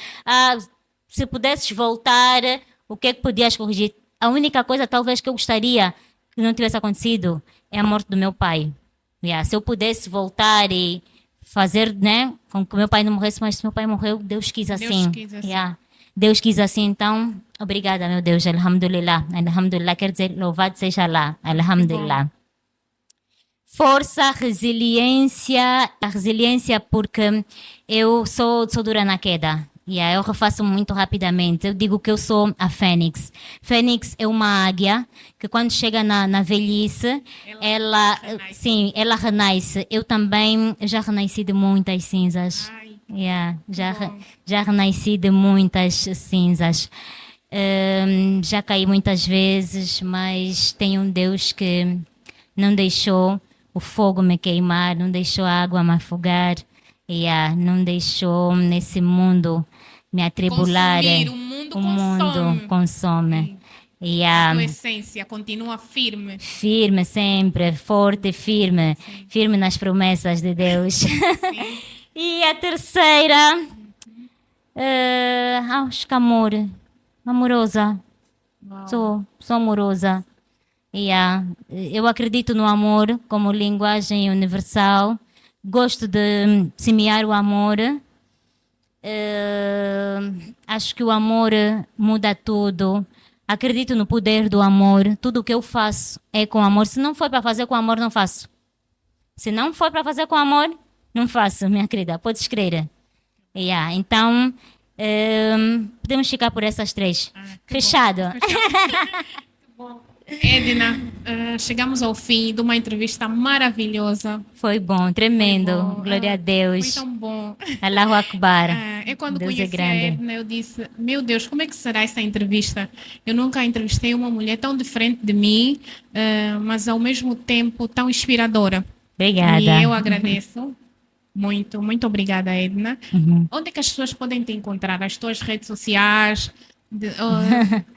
se pudesses voltar, o que é que podias corrigir? A única coisa, talvez, que eu gostaria que não tivesse acontecido é a morte do meu pai. Se eu pudesse voltar e fazer, né, com que meu pai não morresse, mas se meu pai morreu, Deus quis assim. Deus quis assim, então, obrigada, meu Deus, alhamdulillah. Alhamdulillah quer dizer louvado seja Allah, alhamdulillah. Força, resiliência, a resiliência porque eu sou dura na queda. Yeah, eu refaço muito rapidamente. Eu digo que eu sou a Fênix. Fênix é uma águia que quando chega na velhice, ela renasce. sim, ela renasce. Eu também já renasci de muitas cinzas. Ai, Yeah, bom. já renasci de muitas cinzas. Já caí muitas vezes, mas tem um Deus que não deixou o fogo me queimar, não deixou a água me afogar, não deixou nesse mundo me atribular. Consumir, o mundo O mundo consome. A tua essência continua firme. Firme sempre, forte, firme, firme nas promessas de Deus. E a terceira, acho que amorosa. Uau. Sou amorosa. Eu acredito no amor como linguagem universal. Gosto de semear o amor. Acho que o amor muda tudo. Acredito no poder do amor. Tudo o que eu faço é com amor. Se não for para fazer com amor, não faço. Se não for para fazer com amor, não faço, minha querida. Podes crer. Então, podemos ficar por essas três. Que Fechado. bom. Fechado. Bom. Edna, chegamos ao fim de uma entrevista maravilhosa. Foi bom, tremendo. Foi bom. Glória a Foi Deus. tão bom. Allahu Akbar. Eu quando Deus é conheci a grande. Edna, eu disse, meu Deus, como é que será essa entrevista? Eu nunca entrevistei uma mulher tão diferente de mim, mas ao mesmo tempo tão inspiradora. Obrigada. E eu agradeço. Muito, muito obrigada, Edna. Onde é que as pessoas podem te encontrar? As tuas redes sociais?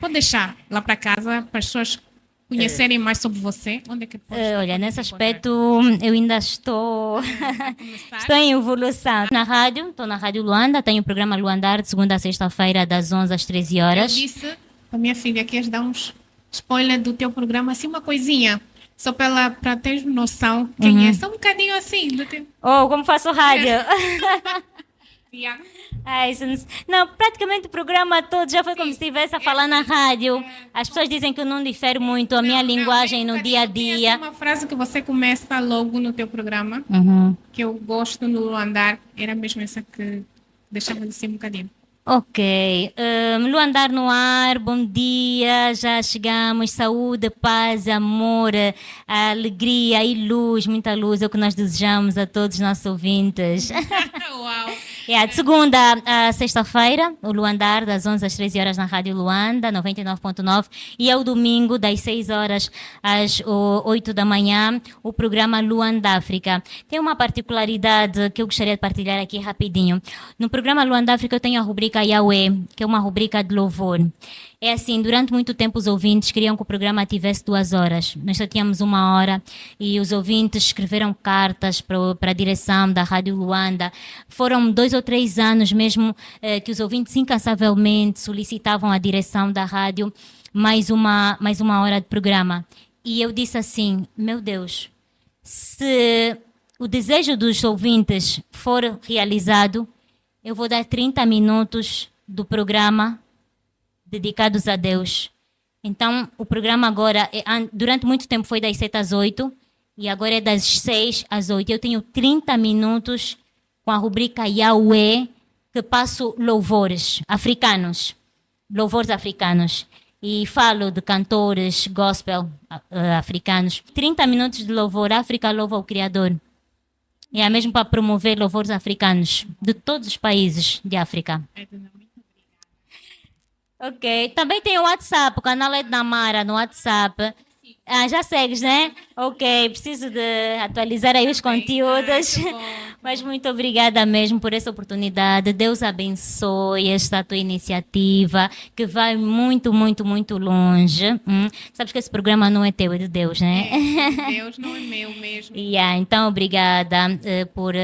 Pode deixar lá para casa para as pessoas conhecerem mais sobre você. Onde é que Olha, nesse aspecto eu ainda estou começar? estou em evolução. Na rádio, estou na Rádio Luanda, tenho o programa Luandar de segunda a sexta-feira das 11 às 13 Eu horas. disse para minha filha que ias dar uns spoiler do teu programa, assim uma coisinha, só para ter noção quem é. Só um bocadinho assim do teu... Oh, como faço rádio? Yeah. Não, praticamente o programa todo já foi como se estivesse a falar na rádio. As pessoas dizem que eu não difero muito a minha linguagem no dia a Tem dia. assim uma frase que você começa logo no teu programa, que eu gosto no andar, era mesmo essa que deixava de ser um bocadinho. Ok. Luandar no ar, bom dia, já chegamos. Saúde, paz, amor, alegria e luz, muita luz é o que nós desejamos a todos os nossos ouvintes. Uau! De segunda a sexta-feira, o Luandar, das 11 às 13 horas na Rádio Luanda, 99.9. E ao domingo, das 6 horas às 8 da manhã, o programa Luanda África. Tem uma particularidade que eu gostaria de partilhar aqui rapidinho. No programa Luanda África eu tenho a rubrica Yahweh, que é uma rubrica de louvor. É assim, durante muito tempo os ouvintes queriam que o programa tivesse 2 horas. Nós só tínhamos 1 hora e os ouvintes escreveram cartas para a direção da Rádio Luanda. Foram 2 ou 3 anos mesmo que os ouvintes incansavelmente solicitavam à direção da rádio mais uma hora de programa. E eu disse assim, meu Deus, se o desejo dos ouvintes for realizado, eu vou dar 30 minutos do programa dedicados a Deus. Então, o programa agora, durante muito tempo foi das 7 às 8 e agora é das 6 às 8. Eu tenho 30 minutos com a rubrica Yahweh, que passo louvores africanos. Louvores africanos. E falo de cantores gospel africanos. 30 minutos de louvor. A África louva o Criador. E é mesmo para promover louvores africanos de todos os países de África. Ok. Também tem o WhatsApp, o canal é de Namara no WhatsApp. Já segues, né? Ok, preciso de atualizar aí os conteúdos. Mas muito obrigada mesmo por essa oportunidade. Deus abençoe esta tua iniciativa, que vai muito, muito, muito longe. Sabes que esse programa não é teu, é de Deus, né? É, Deus não é meu mesmo. Então, obrigada por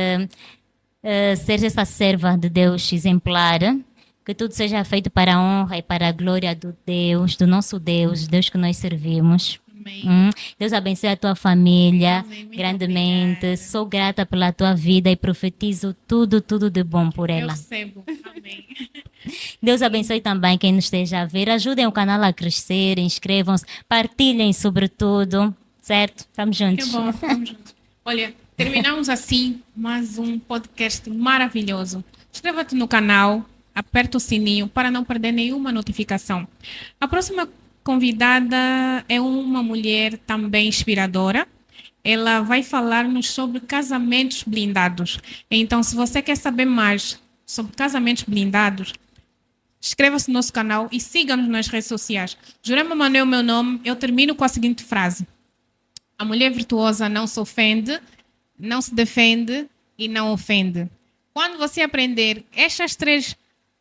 ser essa serva de Deus exemplar. Que tudo seja feito para a honra e para a glória do Deus, do nosso Deus, Deus que nós servimos. Deus abençoe a tua família. Amém. Grandemente. Obrigada. Sou grata pela tua vida e profetizo tudo de bom por Eu ela. recebo. Amém. Deus abençoe também quem nos esteja a ver. Ajudem o canal a crescer, inscrevam-se, partilhem sobretudo, certo? Estamos Que juntos. bom, estamos juntos. Olha, terminamos assim mais um podcast maravilhoso. Inscreva-te no canal, aperta o sininho para não perder nenhuma notificação. A próxima convidada é uma mulher também inspiradora. Ela vai falar-nos sobre casamentos blindados. Então, se você quer saber mais sobre casamentos blindados, inscreva-se no nosso canal e siga-nos nas redes sociais. Jurema Manuel é o meu nome. Eu termino com a seguinte frase: a mulher virtuosa não se ofende, não se defende e não ofende. Quando você aprender estas 3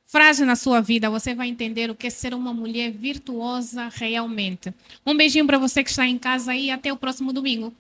frases na sua vida, você vai entender o que é ser uma mulher virtuosa realmente. Um beijinho para você que está em casa e até o próximo domingo.